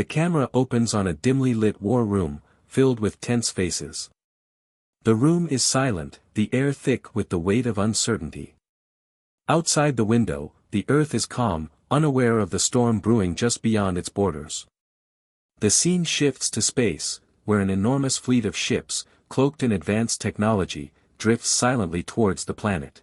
The camera opens on a dimly lit war room, filled with tense faces. The room is silent, the air thick with the weight of uncertainty. Outside the window, the Earth is calm, unaware of the storm brewing just beyond its borders. The scene shifts to space, where an enormous fleet of ships, cloaked in advanced technology, drifts silently towards the planet.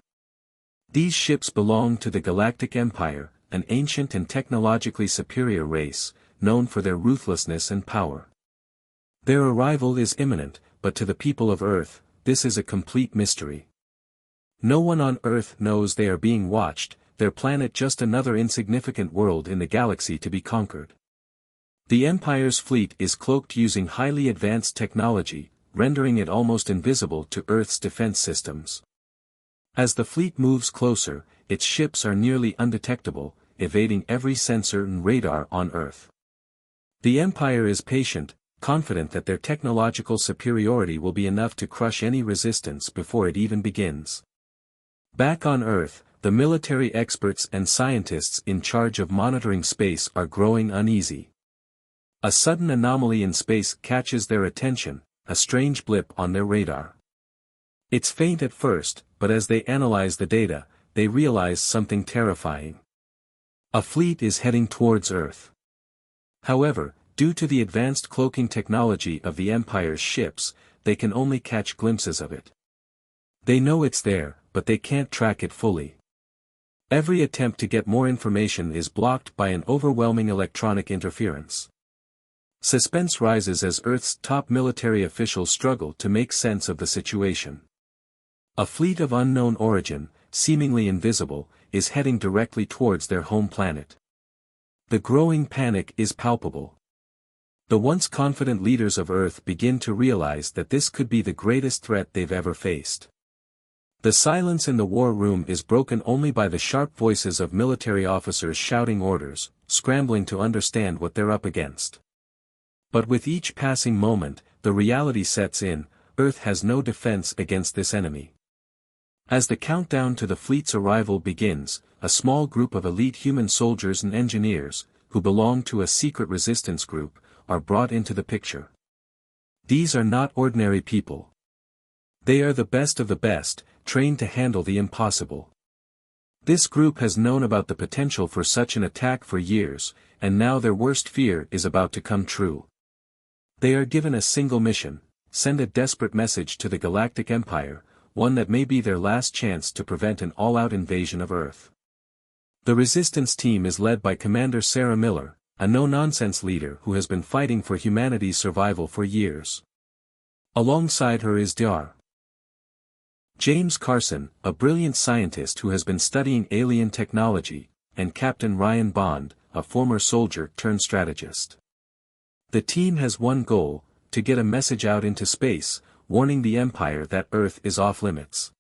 These ships belong to the Galactic Empire, an ancient and technologically superior race, known for their ruthlessness and power. Their arrival is imminent, but to the people of Earth, this is a complete mystery. No one on Earth knows they are being watched, their planet just another insignificant world in the galaxy to be conquered. The Empire's fleet is cloaked using highly advanced technology, rendering it almost invisible to Earth's defense systems. As the fleet moves closer, its ships are nearly undetectable, evading every sensor and radar on Earth. The Empire is patient, confident that their technological superiority will be enough to crush any resistance before it even begins. Back on Earth, the military experts and scientists in charge of monitoring space are growing uneasy. A sudden anomaly in space catches their attention, a strange blip on their radar. It's faint at first, but as they analyze the data, they realize something terrifying. A fleet is heading towards Earth. However, due to the advanced cloaking technology of the Empire's ships, they can only catch glimpses of it. They know it's there, but they can't track it fully. Every attempt to get more information is blocked by an overwhelming electronic interference. Suspense rises as Earth's top military officials struggle to make sense of the situation. A fleet of unknown origin, seemingly invisible, is heading directly towards their home planet. The growing panic is palpable. The once confident leaders of Earth begin to realize that this could be the greatest threat they've ever faced. The silence in the war room is broken only by the sharp voices of military officers shouting orders, scrambling to understand what they're up against. But with each passing moment, the reality sets in, Earth has no defense against this enemy. As the countdown to the fleet's arrival begins, a small group of elite human soldiers and engineers, who belong to a secret resistance group, are brought into the picture. These are not ordinary people. They are the best of the best, trained to handle the impossible. This group has known about the potential for such an attack for years, and now their worst fear is about to come true. They are given a single mission: send a desperate message to the Galactic Empire, one that may be their last chance to prevent an all-out invasion of Earth. The resistance team is led by Commander Sarah Miller, a no-nonsense leader who has been fighting for humanity's survival for years. Alongside her is Dr. James Carson, a brilliant scientist who has been studying alien technology, and Captain Ryan Bond, a former soldier turned strategist. The team has one goal: to get a message out into space, warning the Empire that Earth is off-limits.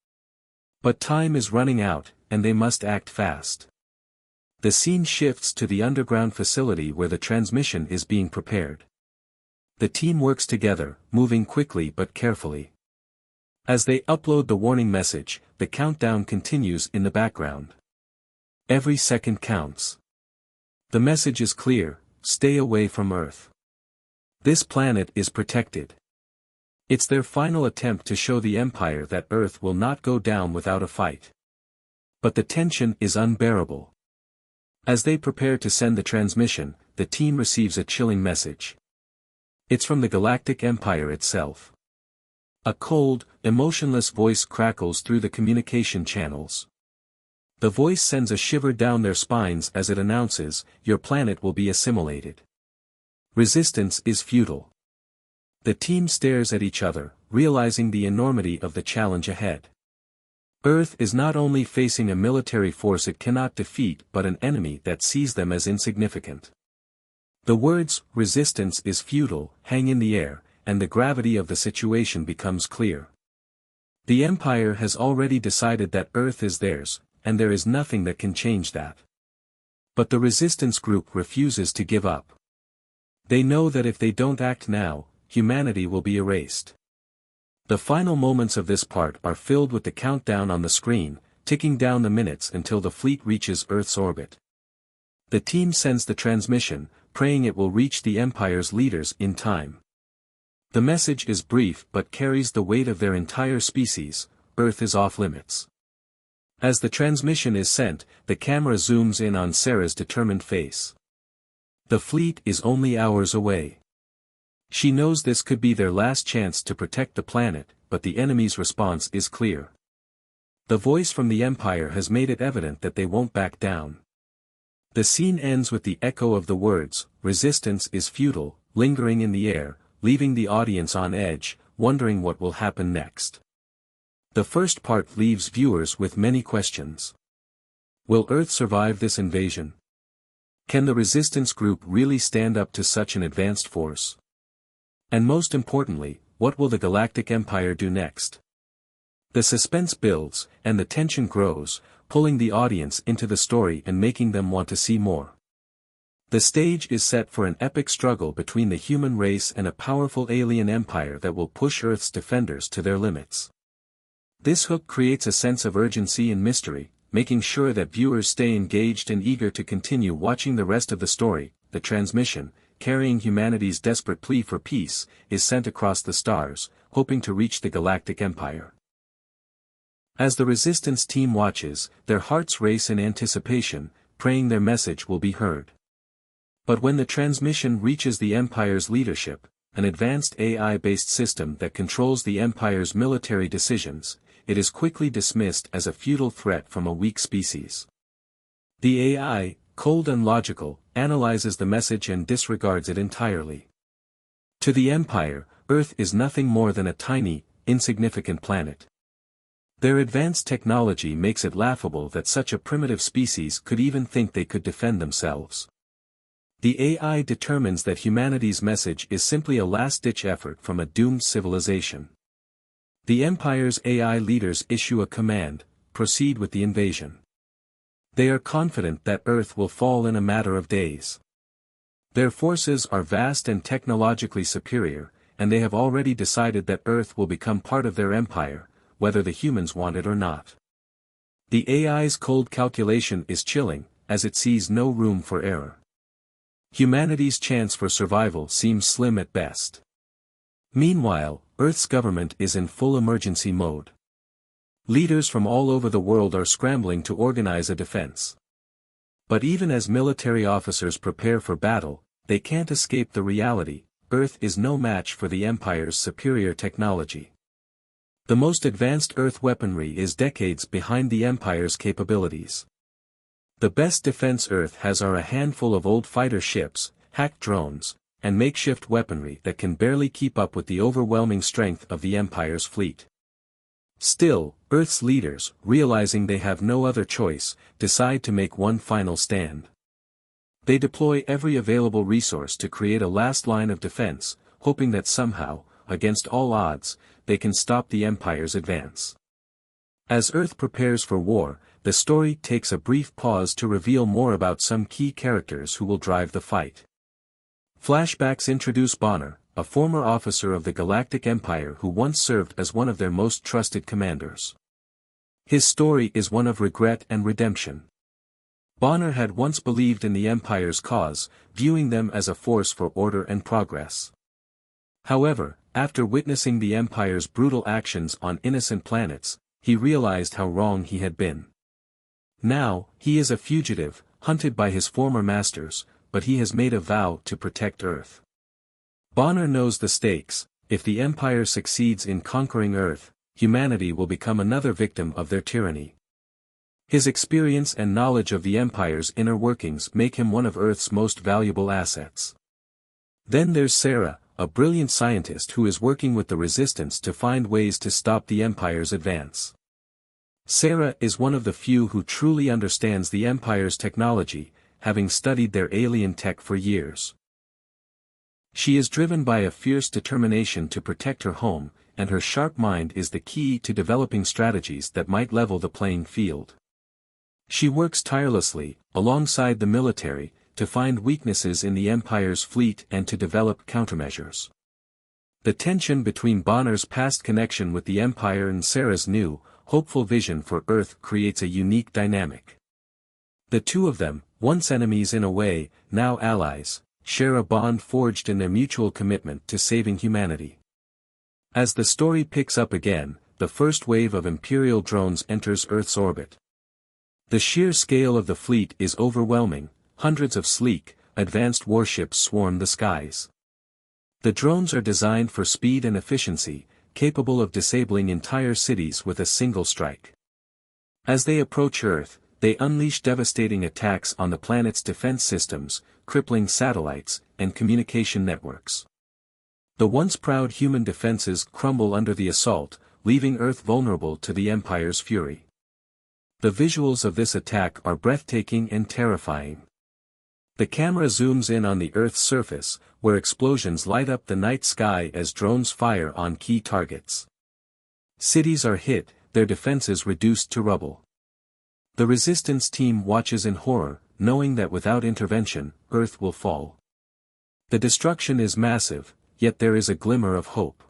But time is running out, and they must act fast. The scene shifts to the underground facility where the transmission is being prepared. The team works together, moving quickly but carefully. As they upload the warning message, the countdown continues in the background. Every second counts. The message is clear: stay away from Earth. This planet is protected. It's their final attempt to show the Empire that Earth will not go down without a fight. But the tension is unbearable. As they prepare to send the transmission, the team receives a chilling message. It's from the Galactic Empire itself. A cold, emotionless voice crackles through the communication channels. The voice sends a shiver down their spines as it announces, your planet will be assimilated. Resistance is futile. The team stares at each other, realizing the enormity of the challenge ahead. Earth is not only facing a military force it cannot defeat but an enemy that sees them as insignificant. The words, resistance is futile, hang in the air, and the gravity of the situation becomes clear. The Empire has already decided that Earth is theirs, and there is nothing that can change that. But the resistance group refuses to give up. They know that if they don't act now, humanity will be erased. The final moments of this part are filled with the countdown on the screen, ticking down the minutes until the fleet reaches Earth's orbit. The team sends the transmission, praying it will reach the Empire's leaders in time. The message is brief but carries the weight of their entire species: Earth is off limits. As the transmission is sent, the camera zooms in on Sarah's determined face. The fleet is only hours away. She knows this could be their last chance to protect the planet, but the enemy's response is clear. The voice from the Empire has made it evident that they won't back down. The scene ends with the echo of the words, "Resistance is futile," lingering in the air, leaving the audience on edge, wondering what will happen next. The first part leaves viewers with many questions. Will Earth survive this invasion? Can the resistance group really stand up to such an advanced force? And most importantly, what will the Galactic Empire do next? The suspense builds, and the tension grows, pulling the audience into the story and making them want to see more. The stage is set for an epic struggle between the human race and a powerful alien empire that will push Earth's defenders to their limits. This hook creates a sense of urgency and mystery, making sure that viewers stay engaged and eager to continue watching the rest of the story. The transmission, carrying humanity's desperate plea for peace, is sent across the stars, hoping to reach the Galactic Empire. As the Resistance team watches, their hearts race in anticipation, praying their message will be heard. But when the transmission reaches the Empire's leadership, an advanced AI-based system that controls the Empire's military decisions, it is quickly dismissed as a futile threat from a weak species. The AI, cold and logical, analyzes the message and disregards it entirely. To the Empire, Earth is nothing more than a tiny, insignificant planet. Their advanced technology makes it laughable that such a primitive species could even think they could defend themselves. The AI determines that humanity's message is simply a last-ditch effort from a doomed civilization. The Empire's AI leaders issue a command: proceed with the invasion. They are confident that Earth will fall in a matter of days. Their forces are vast and technologically superior, and they have already decided that Earth will become part of their empire, whether the humans want it or not. The AI's cold calculation is chilling, as it sees no room for error. Humanity's chance for survival seems slim at best. Meanwhile, Earth's government is in full emergency mode. Leaders from all over the world are scrambling to organize a defense. But even as military officers prepare for battle, they can't escape the reality: Earth is no match for the Empire's superior technology. The most advanced Earth weaponry is decades behind the Empire's capabilities. The best defense Earth has are a handful of old fighter ships, hacked drones, and makeshift weaponry that can barely keep up with the overwhelming strength of the Empire's fleet. Still, Earth's leaders, realizing they have no other choice, decide to make one final stand. They deploy every available resource to create a last line of defense, hoping that somehow, against all odds, they can stop the Empire's advance. As Earth prepares for war, the story takes a brief pause to reveal more about some key characters who will drive the fight. Flashbacks introduce Bonner, a former officer of the Galactic Empire who once served as one of their most trusted commanders. His story is one of regret and redemption. Bonner had once believed in the Empire's cause, viewing them as a force for order and progress. However, after witnessing the Empire's brutal actions on innocent planets, he realized how wrong he had been. Now, he is a fugitive, hunted by his former masters, but he has made a vow to protect Earth. Bonner knows the stakes: if the Empire succeeds in conquering Earth, humanity will become another victim of their tyranny. His experience and knowledge of the Empire's inner workings make him one of Earth's most valuable assets. Then there's Sarah, a brilliant scientist who is working with the Resistance to find ways to stop the Empire's advance. Sarah is one of the few who truly understands the Empire's technology, having studied their alien tech for years. She is driven by a fierce determination to protect her home, and her sharp mind is the key to developing strategies that might level the playing field. She works tirelessly, alongside the military, to find weaknesses in the Empire's fleet and to develop countermeasures. The tension between Bonner's past connection with the Empire and Sarah's new, hopeful vision for Earth creates a unique dynamic. The two of them, once enemies in a way, now allies, share a bond forged in their mutual commitment to saving humanity. As the story picks up again, the first wave of Imperial drones enters Earth's orbit. The sheer scale of the fleet is overwhelming, hundreds of sleek, advanced warships swarm the skies. The drones are designed for speed and efficiency, capable of disabling entire cities with a single strike. As they approach Earth, they unleash devastating attacks on the planet's defense systems, crippling satellites, and communication networks. The once proud human defenses crumble under the assault, leaving Earth vulnerable to the Empire's fury. The visuals of this attack are breathtaking and terrifying. The camera zooms in on the Earth's surface, where explosions light up the night sky as drones fire on key targets. Cities are hit, their defenses reduced to rubble. The Resistance team watches in horror, knowing that without intervention, Earth will fall. The destruction is massive, yet there is a glimmer of hope.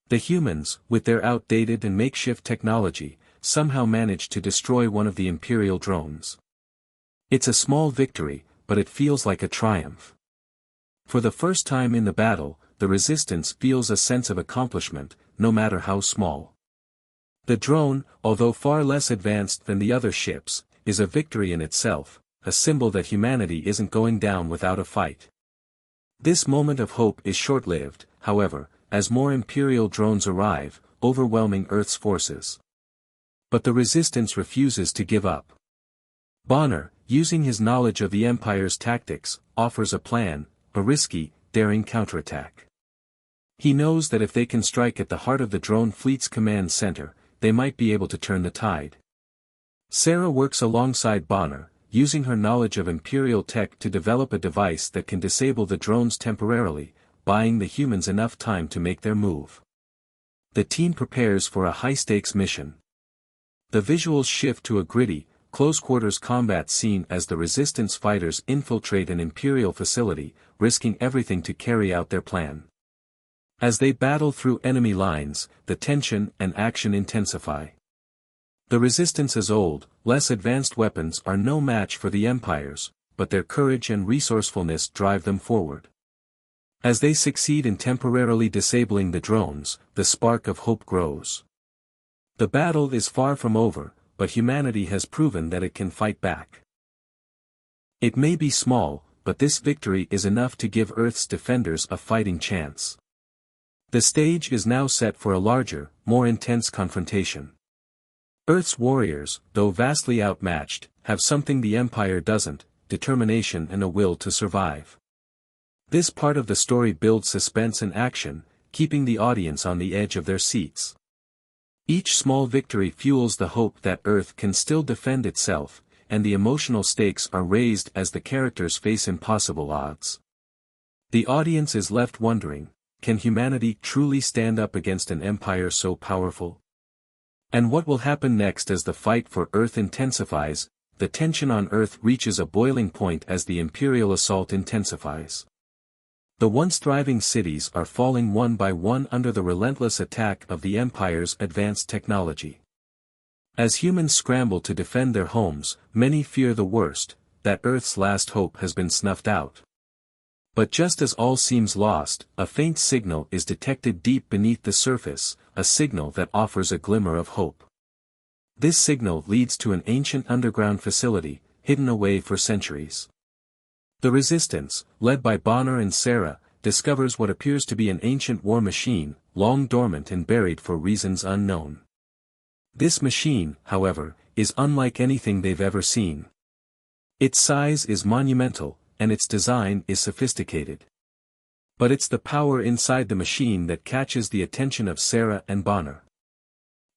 The humans, with their outdated and makeshift technology, somehow manage to destroy one of the Imperial drones. It's a small victory, but it feels like a triumph. For the first time in the battle, the Resistance feels a sense of accomplishment, no matter how small. The drone, although far less advanced than the other ships, is a victory in itself, a symbol that humanity isn't going down without a fight. This moment of hope is short-lived, however, as more Imperial drones arrive, overwhelming Earth's forces. But the Resistance refuses to give up. Bonner, using his knowledge of the Empire's tactics, offers a plan, a risky, daring counterattack. He knows that if they can strike at the heart of the drone fleet's command center, they might be able to turn the tide. Sarah works alongside Bonner, using her knowledge of Imperial tech to develop a device that can disable the drones temporarily, buying the humans enough time to make their move. The team prepares for a high-stakes mission. The visuals shift to a gritty, close-quarters combat scene as the Resistance fighters infiltrate an Imperial facility, risking everything to carry out their plan. As they battle through enemy lines, the tension and action intensify. The Resistance's old, less advanced weapons are no match for the Empire's, but their courage and resourcefulness drive them forward. As they succeed in temporarily disabling the drones, the spark of hope grows. The battle is far from over, but humanity has proven that it can fight back. It may be small, but this victory is enough to give Earth's defenders a fighting chance. The stage is now set for a larger, more intense confrontation. Earth's warriors, though vastly outmatched, have something the Empire doesn't: determination and a will to survive. This part of the story builds suspense and action, keeping the audience on the edge of their seats. Each small victory fuels the hope that Earth can still defend itself, and the emotional stakes are raised as the characters face impossible odds. The audience is left wondering, can humanity truly stand up against an empire so powerful? And what will happen next as the fight for Earth intensifies? The tension on Earth reaches a boiling point as the Imperial assault intensifies. The once thriving cities are falling one by one under the relentless attack of the Empire's advanced technology. As humans scramble to defend their homes, many fear the worst, that Earth's last hope has been snuffed out. But just as all seems lost, a faint signal is detected deep beneath the surface, a signal that offers a glimmer of hope. This signal leads to an ancient underground facility, hidden away for centuries. The Resistance, led by Bonner and Sarah, discovers what appears to be an ancient war machine, long dormant and buried for reasons unknown. This machine, however, is unlike anything they've ever seen. Its size is monumental, and its design is sophisticated. But it's the power inside the machine that catches the attention of Sarah and Bonner.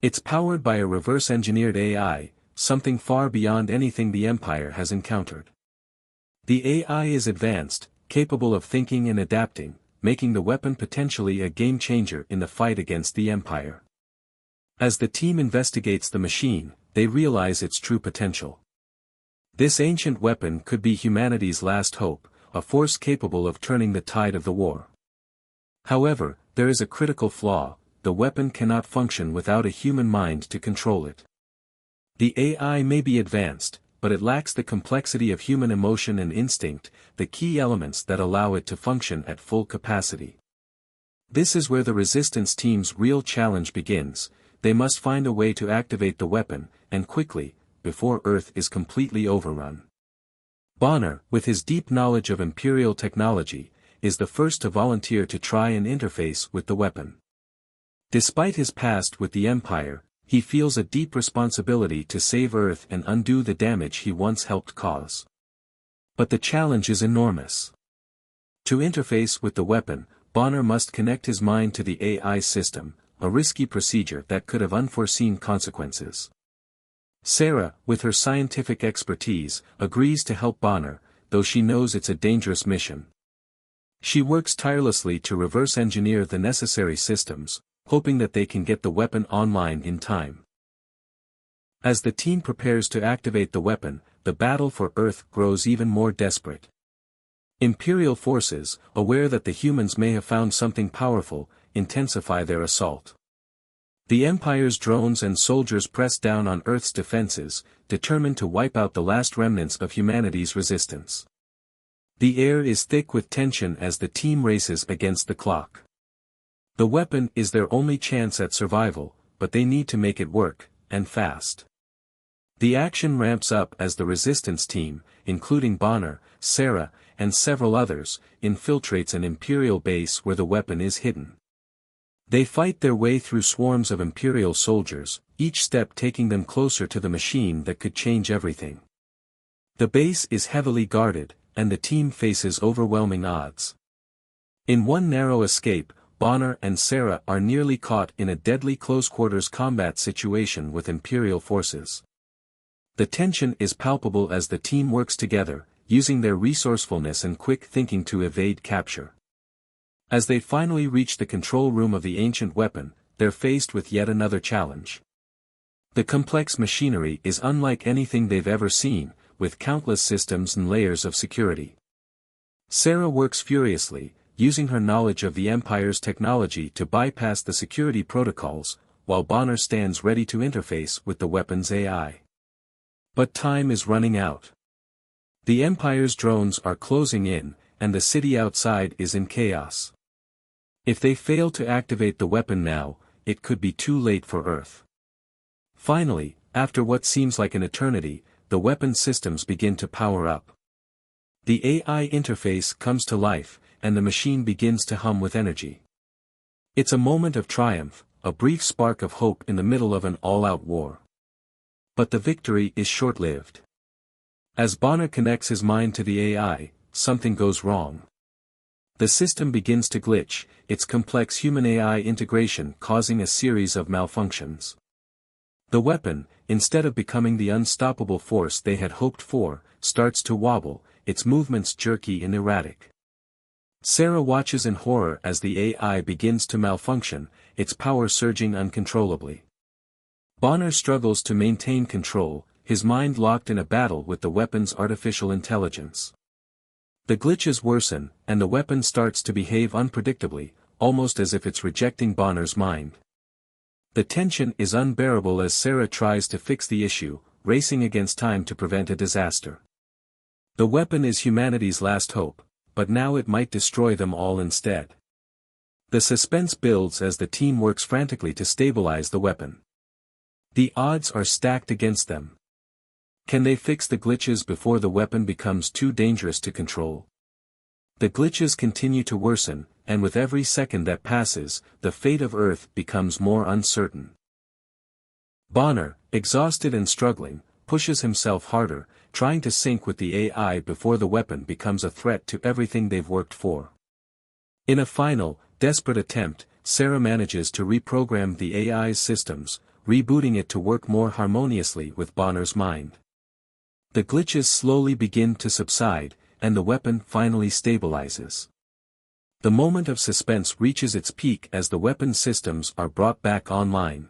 It's powered by a reverse-engineered AI, something far beyond anything the Empire has encountered. The AI is advanced, capable of thinking and adapting, making the weapon potentially a game-changer in the fight against the Empire. As the team investigates the machine, they realize its true potential. This ancient weapon could be humanity's last hope, a force capable of turning the tide of the war. However, there is a critical flaw: the weapon cannot function without a human mind to control it. The AI may be advanced, but it lacks the complexity of human emotion and instinct, the key elements that allow it to function at full capacity. This is where the resistance team's real challenge begins. They must find a way to activate the weapon, and quickly, before Earth is completely overrun. Bonner, with his deep knowledge of Imperial technology, is the first to volunteer to try and interface with the weapon. Despite his past with the Empire, he feels a deep responsibility to save Earth and undo the damage he once helped cause. But the challenge is enormous. To interface with the weapon, Bonner must connect his mind to the AI system, a risky procedure that could have unforeseen consequences. Sarah, with her scientific expertise, agrees to help Bonner, though she knows it's a dangerous mission. She works tirelessly to reverse engineer the necessary systems, hoping that they can get the weapon online in time. As the team prepares to activate the weapon, the battle for Earth grows even more desperate. Imperial forces, aware that the humans may have found something powerful, intensify their assault. The Empire's drones and soldiers press down on Earth's defenses, determined to wipe out the last remnants of humanity's resistance. The air is thick with tension as the team races against the clock. The weapon is their only chance at survival, but they need to make it work, and fast. The action ramps up as the resistance team, including Bonner, Sarah, and several others, infiltrates an Imperial base where the weapon is hidden. They fight their way through swarms of Imperial soldiers, each step taking them closer to the machine that could change everything. The base is heavily guarded, and the team faces overwhelming odds. In one narrow escape, Bonner and Sarah are nearly caught in a deadly close-quarters combat situation with Imperial forces. The tension is palpable as the team works together, using their resourcefulness and quick thinking to evade capture. As they finally reach the control room of the ancient weapon, they're faced with yet another challenge. The complex machinery is unlike anything they've ever seen, with countless systems and layers of security. Sarah works furiously, using her knowledge of the Empire's technology to bypass the security protocols, while Bonner stands ready to interface with the weapon's AI. But time is running out. The Empire's drones are closing in, and the city outside is in chaos. If they fail to activate the weapon now, it could be too late for Earth. Finally, after what seems like an eternity, the weapon systems begin to power up. The AI interface comes to life, and the machine begins to hum with energy. It's a moment of triumph, a brief spark of hope in the middle of an all-out war. But the victory is short-lived. As Bonner connects his mind to the AI, something goes wrong. The system begins to glitch, its complex human-AI integration causing a series of malfunctions. The weapon, instead of becoming the unstoppable force they had hoped for, starts to wobble, its movements jerky and erratic. Sarah watches in horror as the AI begins to malfunction, its power surging uncontrollably. Bonner struggles to maintain control, his mind locked in a battle with the weapon's artificial intelligence. The glitches worsen, and the weapon starts to behave unpredictably, almost as if it's rejecting Bonner's mind. The tension is unbearable as Sarah tries to fix the issue, racing against time to prevent a disaster. The weapon is humanity's last hope, but now it might destroy them all instead. The suspense builds as the team works frantically to stabilize the weapon. The odds are stacked against them. Can they fix the glitches before the weapon becomes too dangerous to control? The glitches continue to worsen, and with every second that passes, the fate of Earth becomes more uncertain. Bonner, exhausted and struggling, pushes himself harder, trying to sync with the AI before the weapon becomes a threat to everything they've worked for. In a final, desperate attempt, Sarah manages to reprogram the AI's systems, rebooting it to work more harmoniously with Bonner's mind. The glitches slowly begin to subside, and the weapon finally stabilizes. The moment of suspense reaches its peak as the weapon systems are brought back online.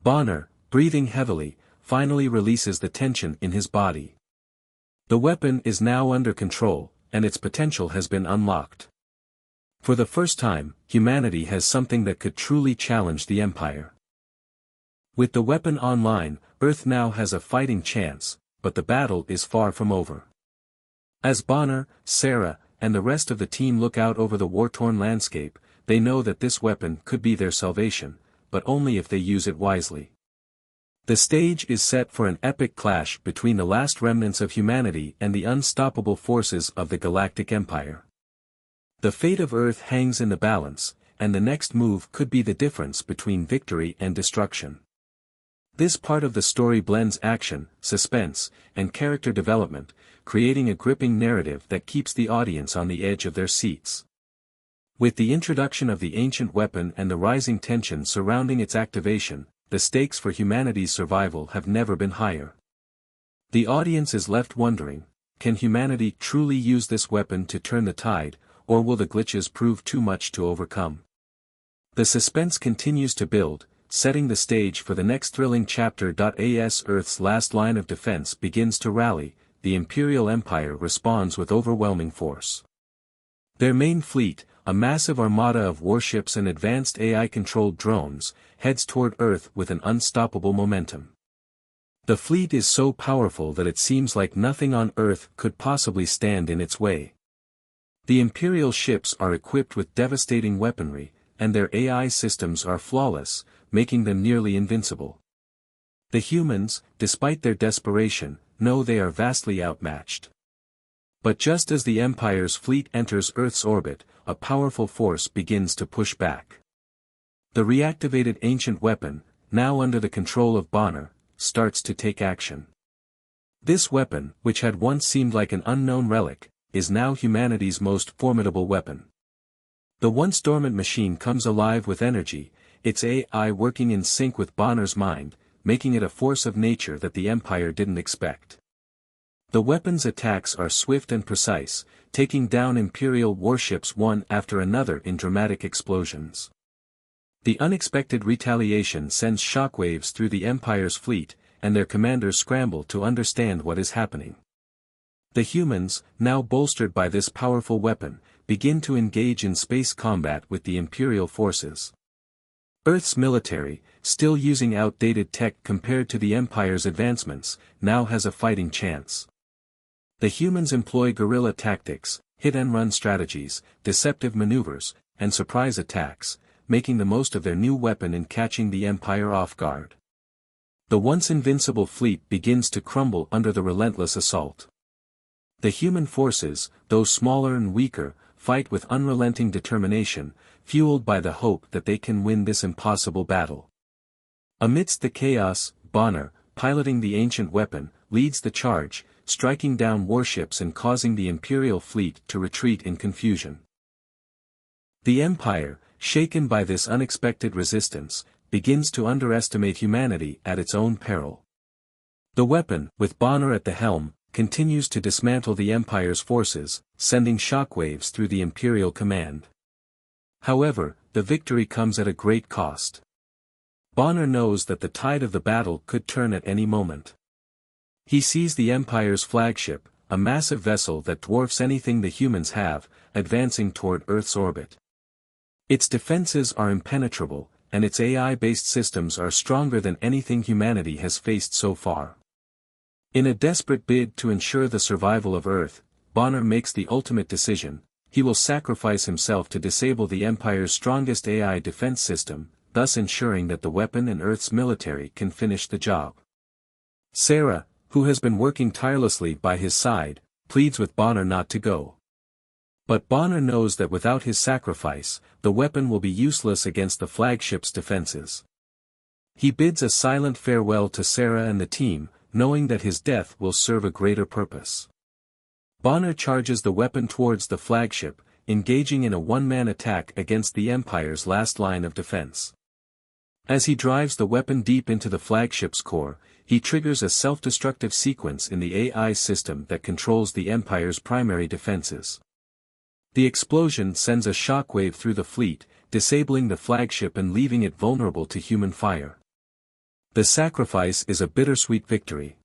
Bonner, breathing heavily, finally releases the tension in his body. The weapon is now under control, and its potential has been unlocked. For the first time, humanity has something that could truly challenge the Empire. With the weapon online, Earth now has a fighting chance, but the battle is far from over. As Bonner, Sarah, and the rest of the team look out over the war-torn landscape, they know that this weapon could be their salvation, but only if they use it wisely. The stage is set for an epic clash between the last remnants of humanity and the unstoppable forces of the Galactic Empire. The fate of Earth hangs in the balance, and the next move could be the difference between victory and destruction. This part of the story blends action, suspense, and character development, creating a gripping narrative that keeps the audience on the edge of their seats. With the introduction of the ancient weapon and the rising tension surrounding its activation, the stakes for humanity's survival have never been higher. The audience is left wondering, can humanity truly use this weapon to turn the tide, or will the glitches prove too much to overcome? The suspense continues to build, setting the stage for the next thrilling chapter. As Earth's last line of defense begins to rally, the Imperial Empire responds with overwhelming force. Their main fleet, a massive armada of warships and advanced AI-controlled drones, heads toward Earth with an unstoppable momentum. The fleet is so powerful that it seems like nothing on Earth could possibly stand in its way. The Imperial ships are equipped with devastating weaponry, and their AI systems are flawless, making them nearly invincible. The humans, despite their desperation, know they are vastly outmatched. But just as the Empire's fleet enters Earth's orbit, a powerful force begins to push back. The reactivated ancient weapon, now under the control of Bonner, starts to take action. This weapon, which had once seemed like an unknown relic, is now humanity's most formidable weapon. The once dormant machine comes alive with energy, its AI working in sync with Bonner's mind, making it a force of nature that the Empire didn't expect. The weapon's attacks are swift and precise, taking down Imperial warships one after another in dramatic explosions. The unexpected retaliation sends shockwaves through the Empire's fleet, and their commanders scramble to understand what is happening. The humans, now bolstered by this powerful weapon, begin to engage in space combat with the Imperial forces. Earth's military, still using outdated tech compared to the Empire's advancements, now has a fighting chance. The humans employ guerrilla tactics, hit-and-run strategies, deceptive maneuvers, and surprise attacks, making the most of their new weapon in catching the Empire off guard. The once invincible fleet begins to crumble under the relentless assault. The human forces, though smaller and weaker, fight with unrelenting determination, fueled by the hope that they can win this impossible battle. Amidst the chaos, Bonner, piloting the ancient weapon, leads the charge, striking down warships and causing the Imperial fleet to retreat in confusion. The Empire, shaken by this unexpected resistance, begins to underestimate humanity at its own peril. The weapon, with Bonner at the helm, continues to dismantle the Empire's forces, sending shockwaves through the Imperial command. However, the victory comes at a great cost. Bonner knows that the tide of the battle could turn at any moment. He sees the Empire's flagship, a massive vessel that dwarfs anything the humans have, advancing toward Earth's orbit. Its defenses are impenetrable, and its AI-based systems are stronger than anything humanity has faced so far. In a desperate bid to ensure the survival of Earth, Bonner makes the ultimate decision: he will sacrifice himself to disable the Empire's strongest AI defense system, thus ensuring that the weapon and Earth's military can finish the job. Sarah, who has been working tirelessly by his side, pleads with Bonner not to go. But Bonner knows that without his sacrifice, the weapon will be useless against the flagship's defenses. He bids a silent farewell to Sarah and the team, knowing that his death will serve a greater purpose. Bonner charges the weapon towards the flagship, engaging in a one-man attack against the Empire's last line of defense. As he drives the weapon deep into the flagship's core, he triggers a self-destructive sequence in the AI system that controls the Empire's primary defenses. The explosion sends a shockwave through the fleet, disabling the flagship and leaving it vulnerable to human fire. The sacrifice is a bittersweet victory.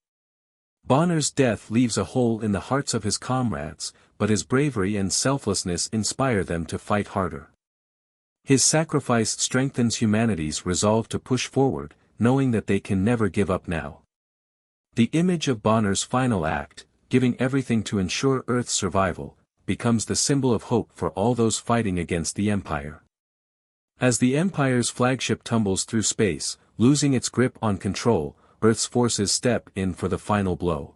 Bonner's death leaves a hole in the hearts of his comrades, but his bravery and selflessness inspire them to fight harder. His sacrifice strengthens humanity's resolve to push forward, knowing that they can never give up now. The image of Bonner's final act, giving everything to ensure Earth's survival, becomes the symbol of hope for all those fighting against the Empire. As the Empire's flagship tumbles through space, losing its grip on control, Earth's forces step in for the final blow.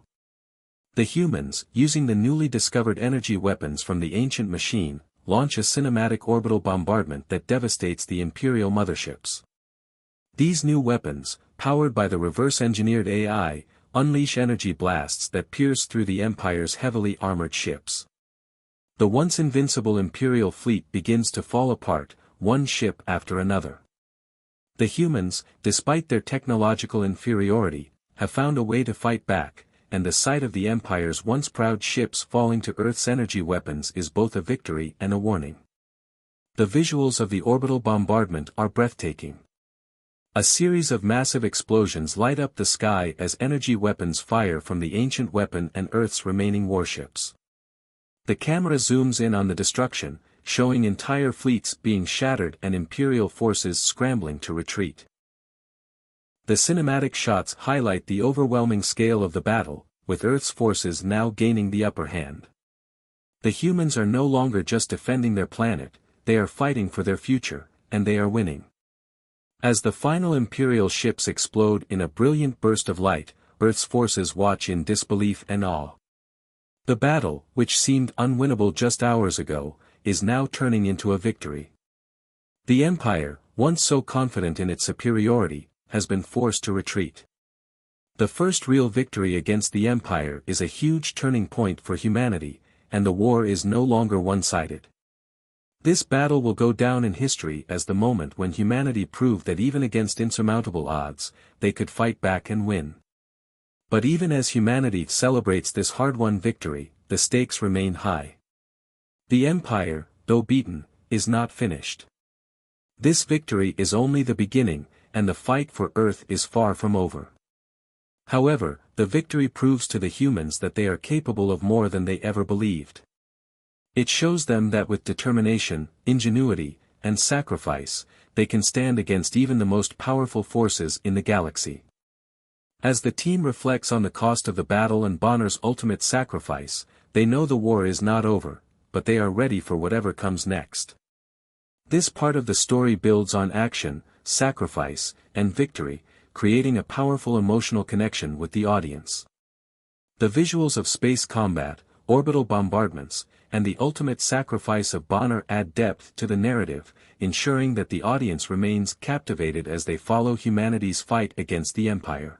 The humans, using the newly discovered energy weapons from the ancient machine, launch a cinematic orbital bombardment that devastates the Imperial motherships. These new weapons, powered by the reverse-engineered AI, unleash energy blasts that pierce through the Empire's heavily armored ships. The once invincible Imperial fleet begins to fall apart, one ship after another. The humans, despite their technological inferiority, have found a way to fight back, and the sight of the Empire's once proud ships falling to Earth's energy weapons is both a victory and a warning. The visuals of the orbital bombardment are breathtaking. A series of massive explosions light up the sky as energy weapons fire from the ancient weapon and Earth's remaining warships. The camera zooms in on the destruction, showing entire fleets being shattered and Imperial forces scrambling to retreat. The cinematic shots highlight the overwhelming scale of the battle, with Earth's forces now gaining the upper hand. The humans are no longer just defending their planet, they are fighting for their future, and they are winning. As the final Imperial ships explode in a brilliant burst of light, Earth's forces watch in disbelief and awe. The battle, which seemed unwinnable just hours ago, is now turning into a victory. The Empire, once so confident in its superiority, has been forced to retreat. The first real victory against the Empire is a huge turning point for humanity, and the war is no longer one-sided. This battle will go down in history as the moment when humanity proved that even against insurmountable odds, they could fight back and win. But even as humanity celebrates this hard-won victory, the stakes remain high. The Empire, though beaten, is not finished. This victory is only the beginning, and the fight for Earth is far from over. However, the victory proves to the humans that they are capable of more than they ever believed. It shows them that with determination, ingenuity, and sacrifice, they can stand against even the most powerful forces in the galaxy. As the team reflects on the cost of the battle and Bonner's ultimate sacrifice, they know the war is not over, but they are ready for whatever comes next. This part of the story builds on action, sacrifice, and victory, creating a powerful emotional connection with the audience. The visuals of space combat, orbital bombardments, and the ultimate sacrifice of Bonner add depth to the narrative, ensuring that the audience remains captivated as they follow humanity's fight against the Empire.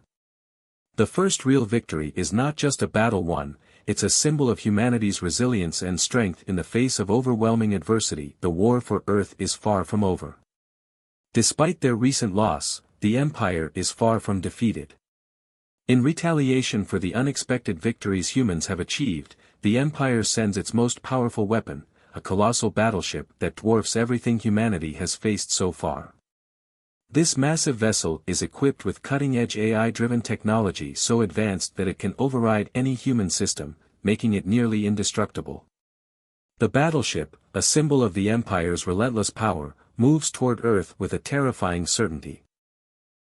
The first real victory is not just a battle won, it's a symbol of humanity's resilience and strength in the face of overwhelming adversity. The war for Earth is far from over. Despite their recent loss, the Empire is far from defeated. In retaliation for the unexpected victories humans have achieved, the Empire sends its most powerful weapon, a colossal battleship that dwarfs everything humanity has faced so far. This massive vessel is equipped with cutting-edge AI-driven technology so advanced that it can override any human system, making it nearly indestructible. The battleship, a symbol of the Empire's relentless power, moves toward Earth with a terrifying certainty.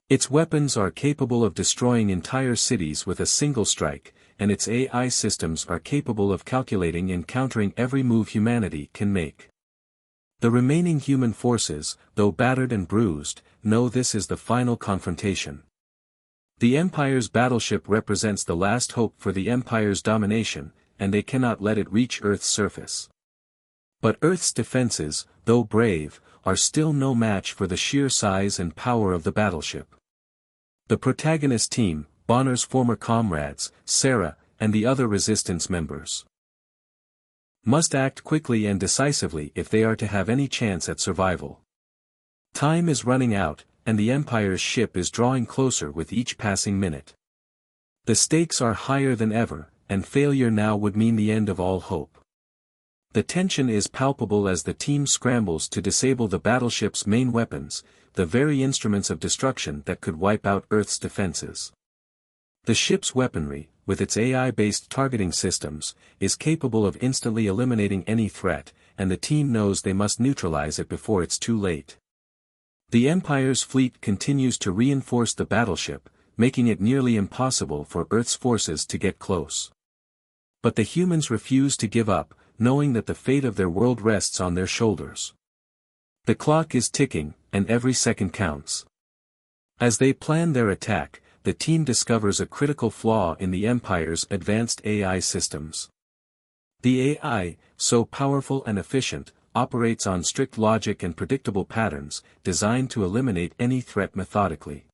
Its weapons are capable of destroying entire cities with a single strike, and its AI systems are capable of calculating and countering every move humanity can make. The remaining human forces, though battered and bruised, know this is the final confrontation. The Empire's battleship represents the last hope for the Empire's domination, and they cannot let it reach Earth's surface. But Earth's defenses, though brave, are still no match for the sheer size and power of the battleship. The protagonist team, Bonner's former comrades, Sarah, and the other resistance members, must act quickly and decisively if they are to have any chance at survival. Time is running out, and the Empire's ship is drawing closer with each passing minute. The stakes are higher than ever, and failure now would mean the end of all hope. The tension is palpable as the team scrambles to disable the battleship's main weapons, the very instruments of destruction that could wipe out Earth's defenses. The ship's weaponry, with its AI-based targeting systems, is capable of instantly eliminating any threat, and the team knows they must neutralize it before it's too late. The Empire's fleet continues to reinforce the battleship, making it nearly impossible for Earth's forces to get close. But the humans refuse to give up, knowing that the fate of their world rests on their shoulders. The clock is ticking, and every second counts. As they plan their attack, the team discovers a critical flaw in the Empire's advanced AI systems. The AI, so powerful and efficient, operates on strict logic and predictable patterns, designed to eliminate any threat methodically.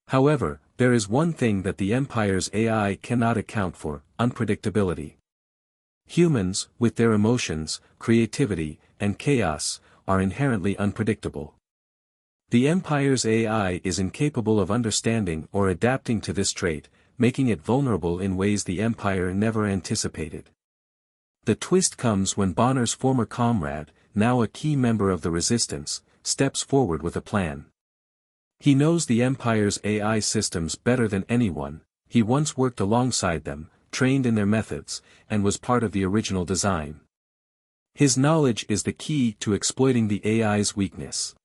However, there is one thing that the Empire's AI cannot account for: unpredictability. Humans, with their emotions, creativity, and chaos, are inherently unpredictable. The Empire's AI is incapable of understanding or adapting to this trait, making it vulnerable in ways the Empire never anticipated. The twist comes when Bonner's former comrade, now a key member of the Resistance, steps forward with a plan. He knows the Empire's AI systems better than anyone. He once worked alongside them, trained in their methods, and was part of the original design. His knowledge is the key to exploiting the AI's weakness.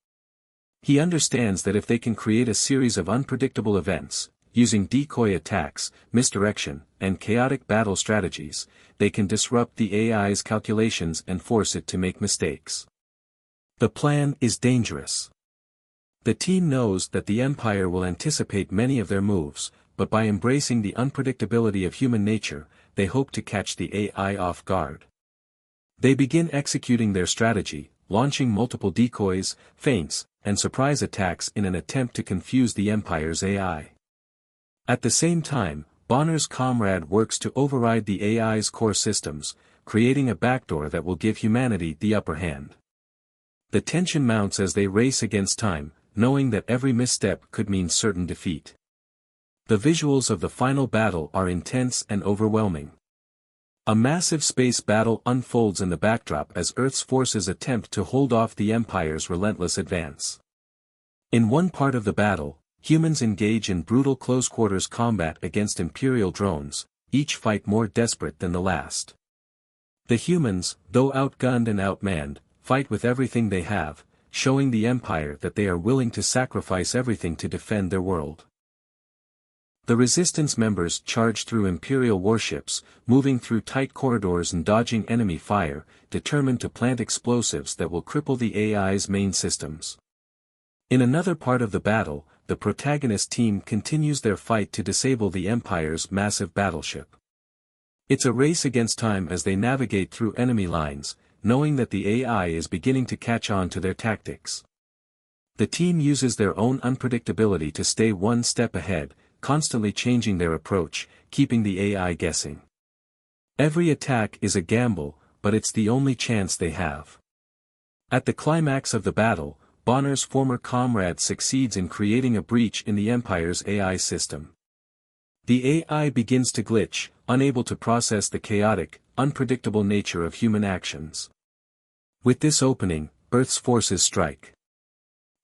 He understands that if they can create a series of unpredictable events, using decoy attacks, misdirection, and chaotic battle strategies, they can disrupt the AI's calculations and force it to make mistakes. The plan is dangerous. The team knows that the Empire will anticipate many of their moves, but by embracing the unpredictability of human nature, they hope to catch the AI off guard. They begin executing their strategy, launching multiple decoys, feints, and surprise attacks in an attempt to confuse the Empire's AI. At the same time, Bonner's comrade works to override the AI's core systems, creating a backdoor that will give humanity the upper hand. The tension mounts as they race against time, knowing that every misstep could mean certain defeat. The visuals of the final battle are intense and overwhelming. A massive space battle unfolds in the backdrop as Earth's forces attempt to hold off the Empire's relentless advance. In one part of the battle, humans engage in brutal close-quarters combat against Imperial drones, each fight more desperate than the last. The humans, though outgunned and outmanned, fight with everything they have, showing the Empire that they are willing to sacrifice everything to defend their world. The Resistance members charge through Imperial warships, moving through tight corridors and dodging enemy fire, determined to plant explosives that will cripple the AI's main systems. In another part of the battle, the protagonist team continues their fight to disable the Empire's massive battleship. It's a race against time as they navigate through enemy lines, knowing that the AI is beginning to catch on to their tactics. The team uses their own unpredictability to stay one step ahead, constantly changing their approach, keeping the AI guessing. Every attack is a gamble, but it's the only chance they have. At the climax of the battle, Bonner's former comrade succeeds in creating a breach in the Empire's AI system. The AI begins to glitch, unable to process the chaotic, unpredictable nature of human actions. With this opening, Earth's forces strike.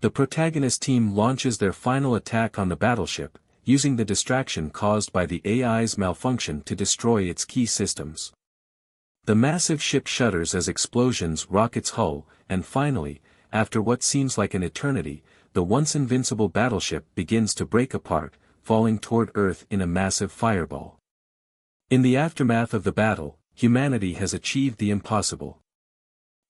The protagonist team launches their final attack on the battleship, using the distraction caused by the AI's malfunction to destroy its key systems. The massive ship shudders as explosions rock its hull, and finally, after what seems like an eternity, the once invincible battleship begins to break apart, falling toward Earth in a massive fireball. In the aftermath of the battle, humanity has achieved the impossible.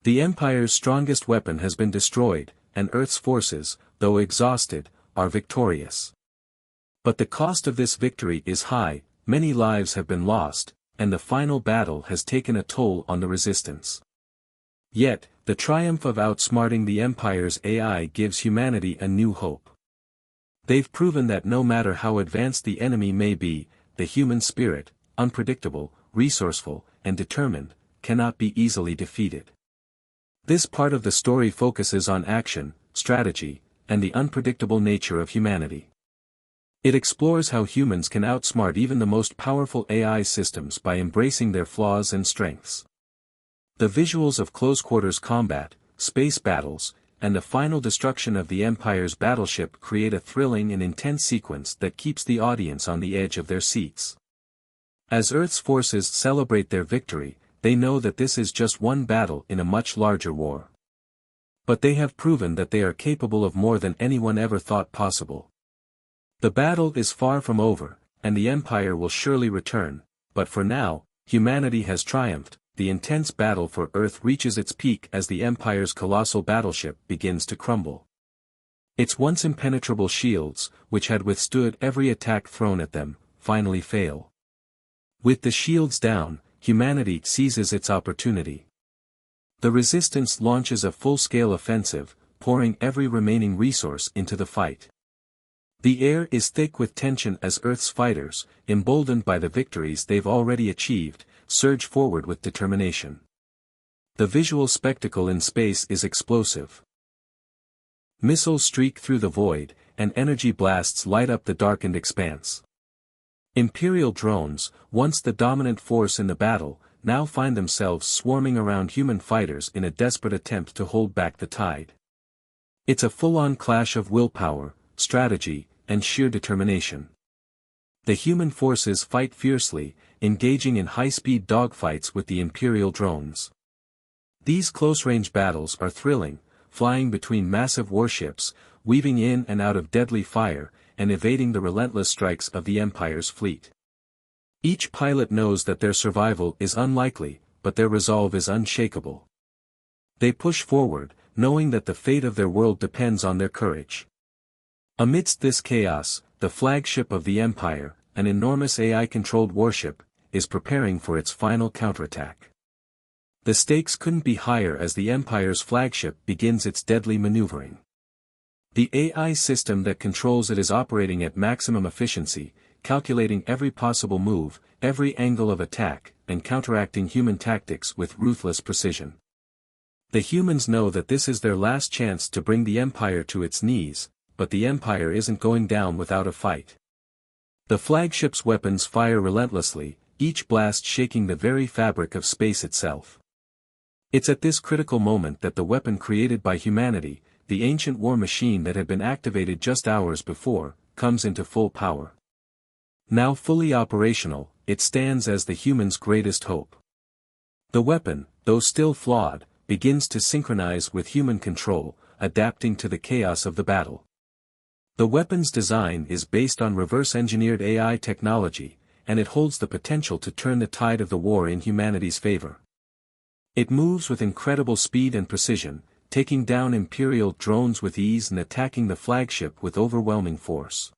The Empire's strongest weapon has been destroyed, and Earth's forces, though exhausted, are victorious. But the cost of this victory is high, many lives have been lost, and the final battle has taken a toll on the Resistance. Yet, the triumph of outsmarting the Empire's AI gives humanity a new hope. They've proven that no matter how advanced the enemy may be, the human spirit, unpredictable, resourceful, and determined, cannot be easily defeated. This part of the story focuses on action, strategy, and the unpredictable nature of humanity. It explores how humans can outsmart even the most powerful AI systems by embracing their flaws and strengths. The visuals of close-quarters combat, space battles, and the final destruction of the Empire's battleship create a thrilling and intense sequence that keeps the audience on the edge of their seats. As Earth's forces celebrate their victory, they know that this is just one battle in a much larger war. But they have proven that they are capable of more than anyone ever thought possible. The battle is far from over, and the Empire will surely return, but for now, humanity has triumphed. The intense battle for Earth reaches its peak as the Empire's colossal battleship begins to crumble. Its once impenetrable shields, which had withstood every attack thrown at them, finally fail. With the shields down, humanity seizes its opportunity. The Resistance launches a full-scale offensive, pouring every remaining resource into the fight. The air is thick with tension as Earth's fighters, emboldened by the victories they've already achieved, surge forward with determination. The visual spectacle in space is explosive. Missiles streak through the void, and energy blasts light up the darkened expanse. Imperial drones, once the dominant force in the battle, now find themselves swarming around human fighters in a desperate attempt to hold back the tide. It's a full-on clash of willpower, strategy, and sheer determination. The human forces fight fiercely, engaging in high-speed dogfights with the Imperial drones. These close-range battles are thrilling, flying between massive warships, weaving in and out of deadly fire, and evading the relentless strikes of the Empire's fleet. Each pilot knows that their survival is unlikely, but their resolve is unshakable. They push forward, knowing that the fate of their world depends on their courage. Amidst this chaos, the flagship of the Empire, an enormous AI-controlled warship, is preparing for its final counterattack. The stakes couldn't be higher as the Empire's flagship begins its deadly maneuvering. The AI system that controls it is operating at maximum efficiency, calculating every possible move, every angle of attack, and counteracting human tactics with ruthless precision. The humans know that this is their last chance to bring the Empire to its knees, but the Empire isn't going down without a fight. The flagship's weapons fire relentlessly, each blast shaking the very fabric of space itself. It's at this critical moment that the weapon created by humanity, the ancient war machine that had been activated just hours before, comes into full power. Now fully operational, it stands as the humans' greatest hope. The weapon, though still flawed, begins to synchronize with human control, adapting to the chaos of the battle. The weapon's design is based on reverse-engineered AI technology, and it holds the potential to turn the tide of the war in humanity's favor. It moves with incredible speed and precision, taking down Imperial drones with ease and attacking the flagship with overwhelming force.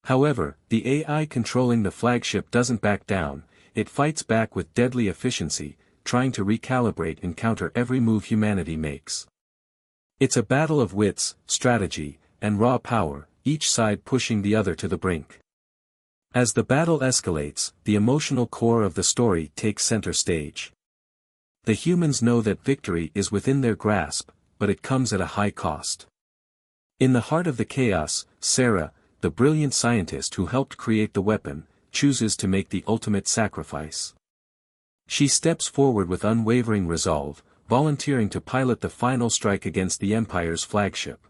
However, the AI controlling the flagship doesn't back down, it fights back with deadly efficiency, trying to recalibrate and counter every move humanity makes. It's a battle of wits, strategy, and raw power, each side pushing the other to the brink. As the battle escalates, the emotional core of the story takes center stage. The humans know that victory is within their grasp, but it comes at a high cost. In the heart of the chaos, Sarah, the brilliant scientist who helped create the weapon, chooses to make the ultimate sacrifice. She steps forward with unwavering resolve, volunteering to pilot the final strike against the Empire's flagship.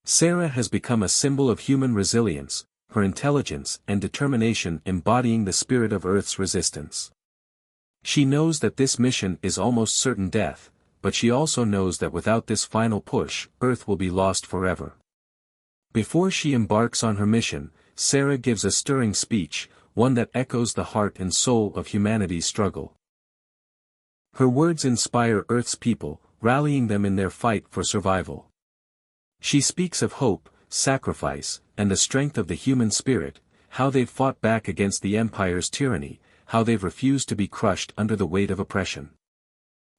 Sarah has become a symbol of human resilience, her intelligence and determination embodying the spirit of Earth's resistance. She knows that this mission is almost certain death, but she also knows that without this final push, Earth will be lost forever. Before she embarks on her mission, Sarah gives a stirring speech, one that echoes the heart and soul of humanity's struggle. Her words inspire Earth's people, rallying them in their fight for survival. She speaks of hope, sacrifice, and the strength of the human spirit, how they've fought back against the Empire's tyranny, how they've refused to be crushed under the weight of oppression.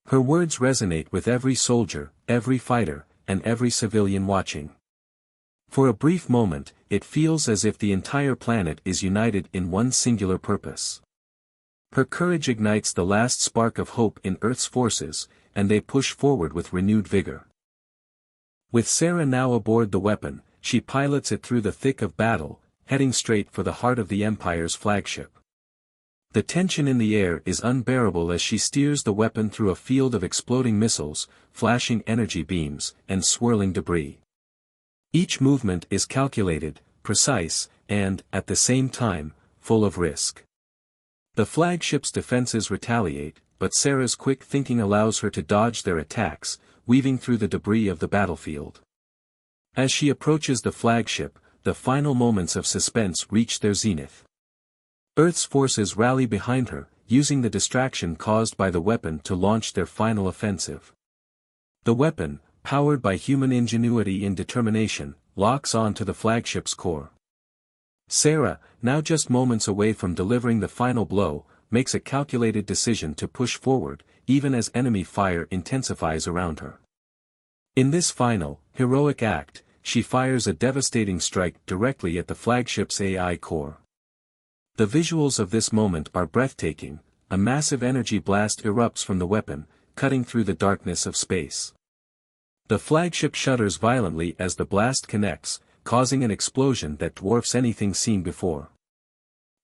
Her words resonate with every soldier, every fighter, and every civilian watching. For a brief moment, it feels as if the entire planet is united in one singular purpose. Her courage ignites the last spark of hope in Earth's forces, and they push forward with renewed vigor. With Sarah now aboard the weapon, she pilots it through the thick of battle, heading straight for the heart of the Empire's flagship. The tension in the air is unbearable as she steers the weapon through a field of exploding missiles, flashing energy beams, and swirling debris. Each movement is calculated, precise, and, at the same time, full of risk. The flagship's defenses retaliate, but Sarah's quick thinking allows her to dodge their attacks, weaving through the debris of the battlefield. As she approaches the flagship, the final moments of suspense reach their zenith. Earth's forces rally behind her, using the distraction caused by the weapon to launch their final offensive. The weapon, powered by human ingenuity and determination, locks on to the flagship's core. Sarah, now just moments away from delivering the final blow, makes a calculated decision to push forward, even as enemy fire intensifies around her. In this final, heroic act, she fires a devastating strike directly at the flagship's AI core. The visuals of this moment are breathtaking. A massive energy blast erupts from the weapon, cutting through the darkness of space. The flagship shudders violently as the blast connects, causing an explosion that dwarfs anything seen before.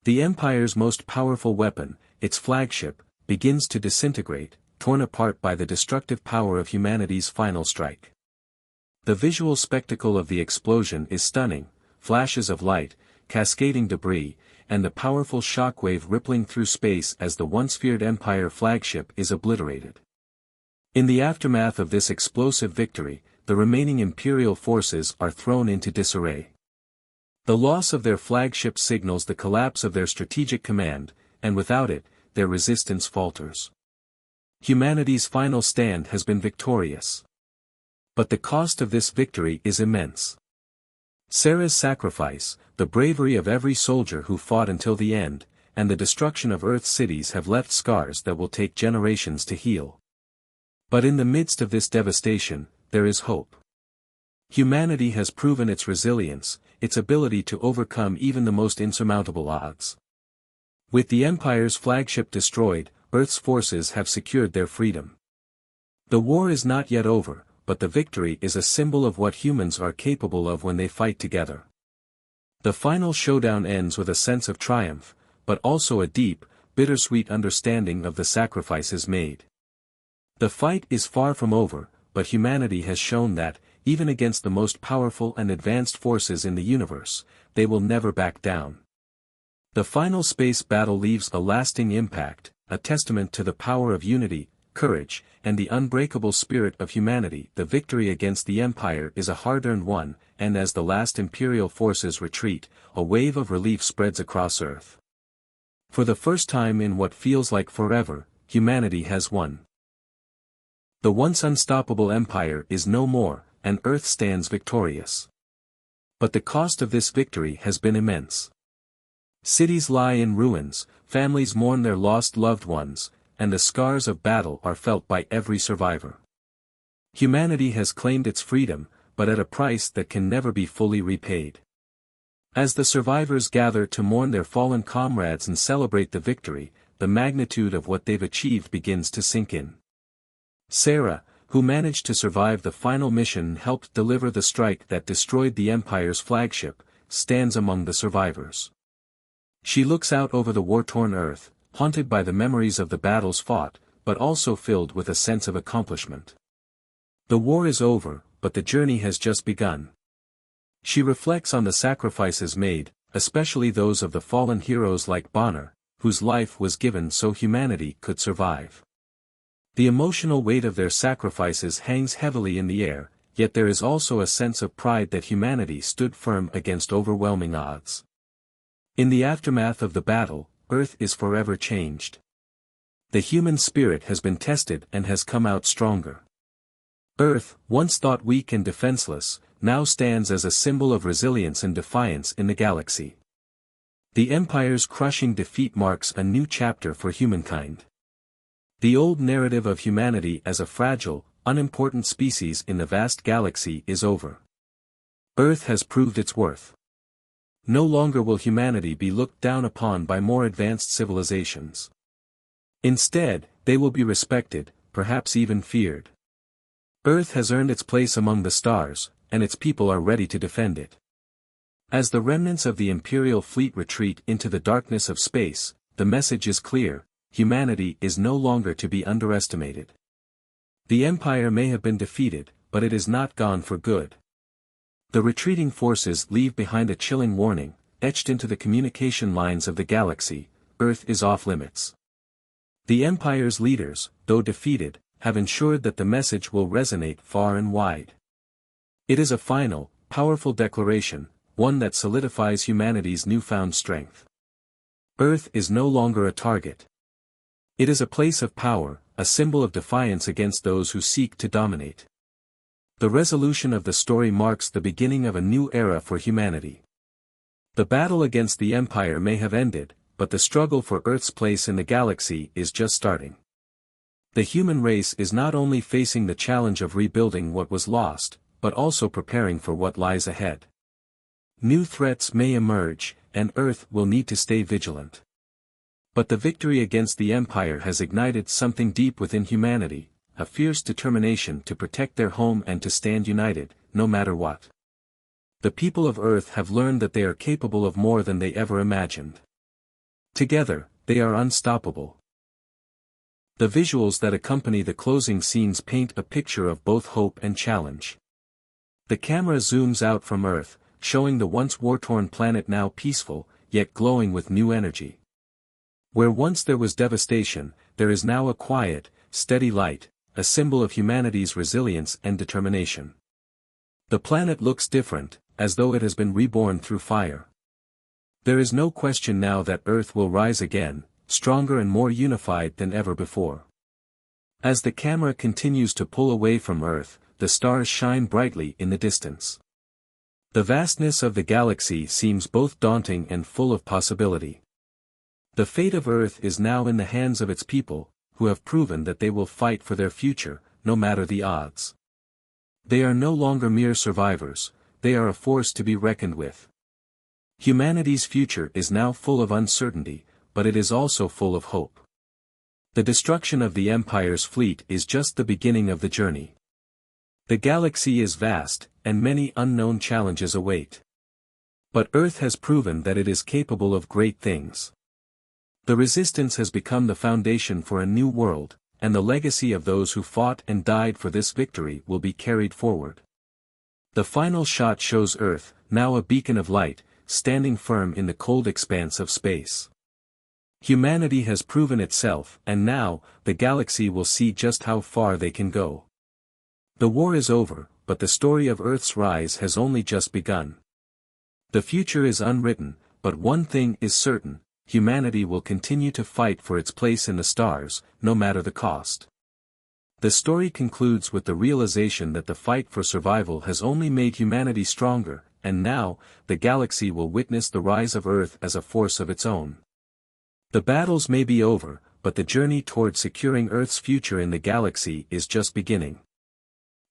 The Empire's most powerful weapon, its flagship, begins to disintegrate, torn apart by the destructive power of humanity's final strike. The visual spectacle of the explosion is stunning: flashes of light, cascading debris, and the powerful shockwave rippling through space as the once feared Empire flagship is obliterated. In the aftermath of this explosive victory, the remaining Imperial forces are thrown into disarray. The loss of their flagship signals the collapse of their strategic command, and without it, their resistance falters. Humanity's final stand has been victorious. But the cost of this victory is immense. Sarah's sacrifice, the bravery of every soldier who fought until the end, and the destruction of Earth's cities have left scars that will take generations to heal. But in the midst of this devastation, there is hope. Humanity has proven its resilience, its ability to overcome even the most insurmountable odds. With the Empire's flagship destroyed, Earth's forces have secured their freedom. The war is not yet over, but the victory is a symbol of what humans are capable of when they fight together. The final showdown ends with a sense of triumph, but also a deep, bittersweet understanding of the sacrifices made. The fight is far from over, but humanity has shown that, even against the most powerful and advanced forces in the universe, they will never back down. The final space battle leaves a lasting impact, a testament to the power of unity, courage, and the unbreakable spirit of humanity. The victory against the Empire is a hard-earned one, and as the last Imperial forces retreat, a wave of relief spreads across Earth. For the first time in what feels like forever, humanity has won. The once unstoppable Empire is no more, and Earth stands victorious. But the cost of this victory has been immense. Cities lie in ruins, families mourn their lost loved ones, and the scars of battle are felt by every survivor. Humanity has claimed its freedom, but at a price that can never be fully repaid. As the survivors gather to mourn their fallen comrades and celebrate the victory, the magnitude of what they've achieved begins to sink in. Sarah, who managed to survive the final mission and helped deliver the strike that destroyed the Empire's flagship, stands among the survivors. She looks out over the war-torn Earth, haunted by the memories of the battles fought, but also filled with a sense of accomplishment. The war is over, but the journey has just begun. She reflects on the sacrifices made, especially those of the fallen heroes like Bonner, whose life was given so humanity could survive. The emotional weight of their sacrifices hangs heavily in the air, yet there is also a sense of pride that humanity stood firm against overwhelming odds. In the aftermath of the battle, Earth is forever changed. The human spirit has been tested and has come out stronger. Earth, once thought weak and defenseless, now stands as a symbol of resilience and defiance in the galaxy. The Empire's crushing defeat marks a new chapter for humankind. The old narrative of humanity as a fragile, unimportant species in the vast galaxy is over. Earth has proved its worth. No longer will humanity be looked down upon by more advanced civilizations. Instead, they will be respected, perhaps even feared. Earth has earned its place among the stars, and its people are ready to defend it. As the remnants of the Imperial fleet retreat into the darkness of space, the message is clear: humanity is no longer to be underestimated. The Empire may have been defeated, but it is not gone for good. The retreating forces leave behind a chilling warning, etched into the communication lines of the galaxy: Earth is off limits. The Empire's leaders, though defeated, have ensured that the message will resonate far and wide. It is a final, powerful declaration, one that solidifies humanity's newfound strength. Earth is no longer a target. It is a place of power, a symbol of defiance against those who seek to dominate. The resolution of the story marks the beginning of a new era for humanity. The battle against the Empire may have ended, but the struggle for Earth's place in the galaxy is just starting. The human race is not only facing the challenge of rebuilding what was lost, but also preparing for what lies ahead. New threats may emerge, and Earth will need to stay vigilant. But the victory against the Empire has ignited something deep within humanity, a fierce determination to protect their home and to stand united, no matter what. The people of Earth have learned that they are capable of more than they ever imagined. Together, they are unstoppable. The visuals that accompany the closing scenes paint a picture of both hope and challenge. The camera zooms out from Earth, showing the once war-torn planet now peaceful, yet glowing with new energy. Where once there was devastation, there is now a quiet, steady light, a symbol of humanity's resilience and determination. The planet looks different, as though it has been reborn through fire. There is no question now that Earth will rise again, stronger and more unified than ever before. As the camera continues to pull away from Earth, the stars shine brightly in the distance. The vastness of the galaxy seems both daunting and full of possibility. The fate of Earth is now in the hands of its people, who have proven that they will fight for their future, no matter the odds. They are no longer mere survivors, they are a force to be reckoned with. Humanity's future is now full of uncertainty, but it is also full of hope. The destruction of the Empire's fleet is just the beginning of the journey. The galaxy is vast, and many unknown challenges await. But Earth has proven that it is capable of great things. The resistance has become the foundation for a new world, and the legacy of those who fought and died for this victory will be carried forward. The final shot shows Earth, now a beacon of light, standing firm in the cold expanse of space. Humanity has proven itself, and now, the galaxy will see just how far they can go. The war is over, but the story of Earth's rise has only just begun. The future is unwritten, but one thing is certain: humanity will continue to fight for its place in the stars, no matter the cost. The story concludes with the realization that the fight for survival has only made humanity stronger, and now, the galaxy will witness the rise of Earth as a force of its own. The battles may be over, but the journey toward securing Earth's future in the galaxy is just beginning.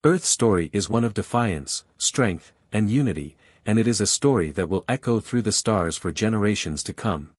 Earth's story is one of defiance, strength, and unity, and it is a story that will echo through the stars for generations to come.